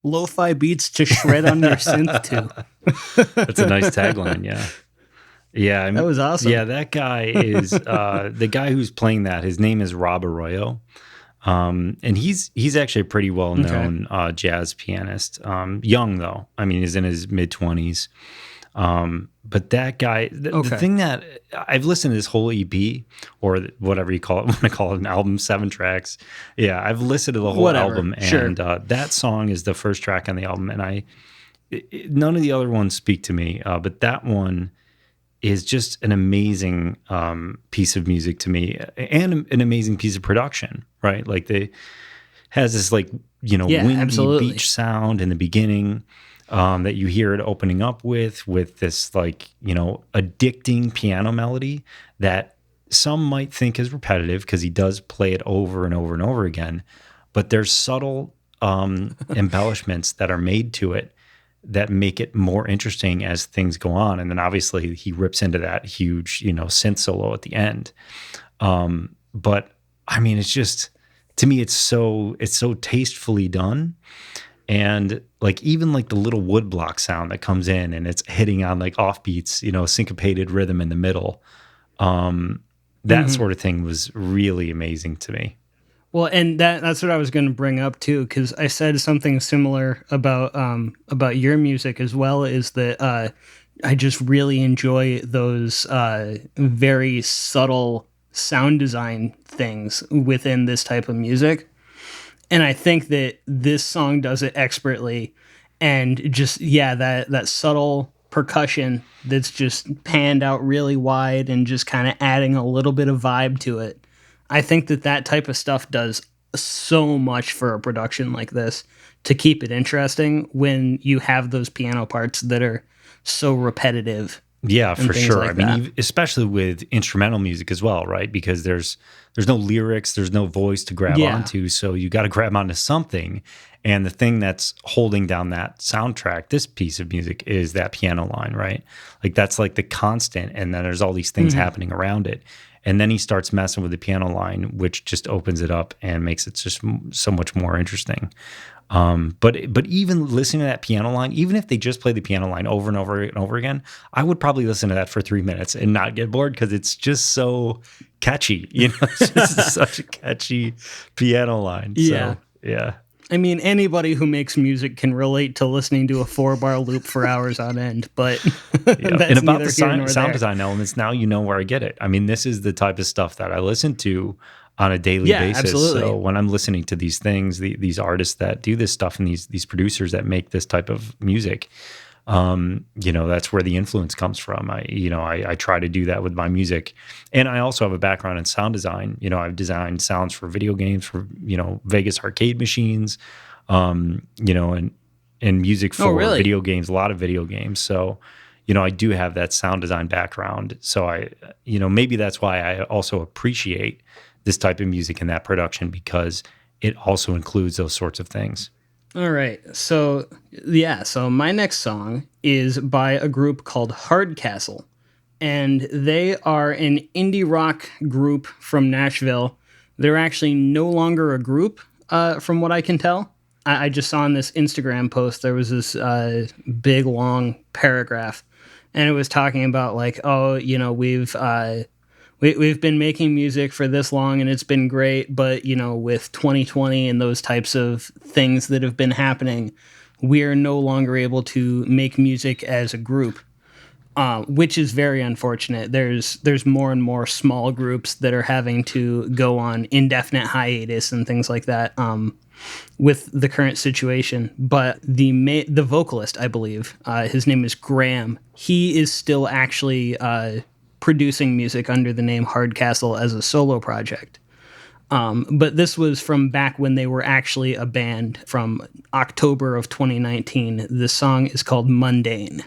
Lo-fi beats to shred on your synth to. That's a nice tagline. Yeah. Yeah. That was awesome. Yeah. That guy is the guy who's playing that. His name is Rob Arroyo. And he's actually a pretty well-known jazz pianist. Young though. I mean, he's in his mid-20s. But that guy, the thing that I've listened to this whole EP or whatever you call it, want to call it an album, 7 tracks. Yeah, I've listened to the whole album, and that song is the first track on the album. And none of the other ones speak to me, but that one is just an amazing piece of music to me, and an amazing piece of production. Right, like has this windy beach sound in the beginning. That you hear it opening up with this addicting piano melody that some might think is repetitive because he does play it over and over and over again, but there's subtle embellishments that are made to it that make it more interesting as things go on. And then obviously he rips into that huge, synth solo at the end. But I mean, it's just, to me, it's so tastefully done. And even the little woodblock sound that comes in and it's hitting on offbeats, syncopated rhythm in the middle. That sort of thing was really amazing to me. Well, and that's what I was going to bring up too, because I said something similar about your music as well, is that I just really enjoy those very subtle sound design things within this type of music. And I think that this song does it expertly, and just, that subtle percussion that's just panned out really wide and just kind of adding a little bit of vibe to it. I think that type of stuff does so much for a production like this to keep it interesting when you have those piano parts that are so repetitive. Yeah, for sure. I mean, especially with instrumental music as well, right? Because there's no lyrics, there's no voice to grab onto, so you got to grab onto something. And the thing that's holding down that soundtrack, this piece of music, is that piano line, right? That's the constant, and then there's all these things happening around it. And then he starts messing with the piano line, which just opens it up and makes it just so much more interesting. But even listening to that piano line, even if they just play the piano line over and over and over again, I would probably listen to that for 3 minutes and not get bored, because it's just so catchy. It's just such a catchy piano line. Yeah. So, yeah. I mean, anybody who makes music can relate to listening to a 4-bar loop for hours on end, but that's and about the sound there. design elements, now you know where I get it. I mean, this is the type of stuff that I listen to on a daily basis. Absolutely. So when I'm listening to these things, these artists that do this stuff and these producers that make this type of music, that's where the influence comes from. I try to do that with my music. And I also have a background in sound design. I've designed sounds for video games, for, Vegas arcade machines, and music for video games, a lot of video games. So, I do have that sound design background. So maybe that's why I also appreciate this type of music and that production, because it also includes those sorts of things. All right. So my next song is by a group called Hardcastle, and they are an indie rock group from Nashville. They're actually no longer a group, from what I can tell. I just saw in this Instagram post, there was this big, long paragraph, and it was talking about we've been making music for this long and it's been great, but, with 2020 and those types of things that have been happening, we're no longer able to make music as a group, which is very unfortunate. There's more and more small groups that are having to go on indefinite hiatus and things like that with the current situation. But the vocalist, I believe, his name is Graham, he is still actually producing music under the name Hardcastle as a solo project. But this was from back when they were actually a band, from October of 2019. The song is called Mundane.